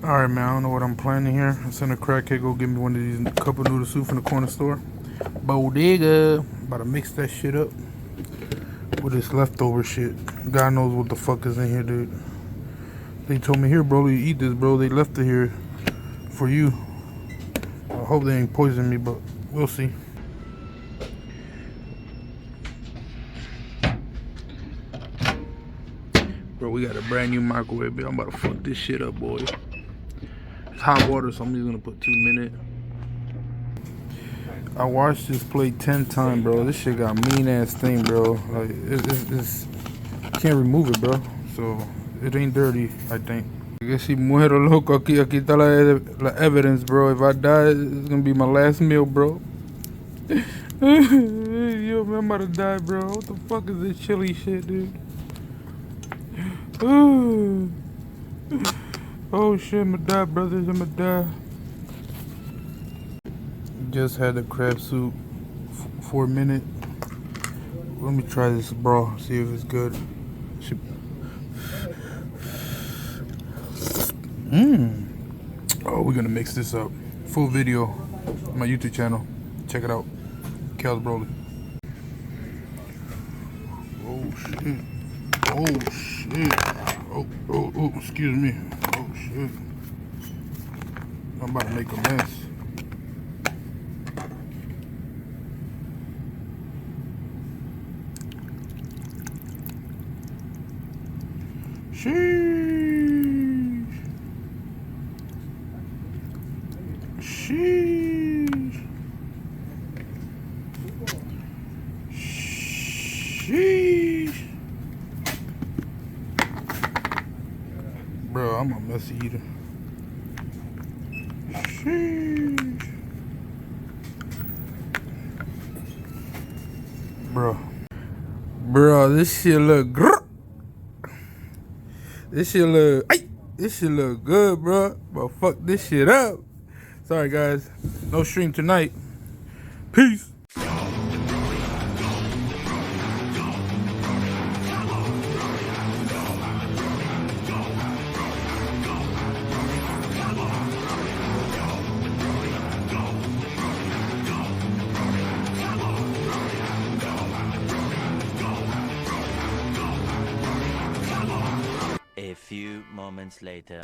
Alright, man, I don't know what I'm planning here. I sent a crackhead go get me one of these cup of noodle soup from the corner store. Bodega. About to mix that shit up with this leftover shit. God knows what the fuck is in here, dude. They told me, here, bro, you eat this, bro. They left it here for you. I hope they ain't poison me, but we'll see. Bro, we got a brand new microwave, man. I'm about to fuck this shit up, boy. It's hot water, so I'm just gonna put 2 minutes. I washed this plate 10 times, bro. This shit got mean ass thing, bro. Like it's can't remove it, bro. So it ain't dirty, I think. I guess si muero loco, aquí está la evidence, bro. If I die, it's gonna be my last meal, bro. Yo, man, I'm about to die, bro. What the fuck is this chili shit, dude? Oh shit, I'ma die, brothers. I'ma die. Just had the crab soup for a minute. Let me try this, bro. See if it's good. Oh, we're gonna mix this up. Full video on my YouTube channel. Check it out. Kels Broly. Oh shit. Oh shit. Oh, excuse me. Oh shit. I'm about to make a mess. Sheesh. Sheesh. Sheesh. Bro, I'm a messy eater. Sheesh. Bro, this shit look grr. This shit look good, bro. But fuck this shit up. Sorry, guys. No stream tonight. Peace. A few moments later.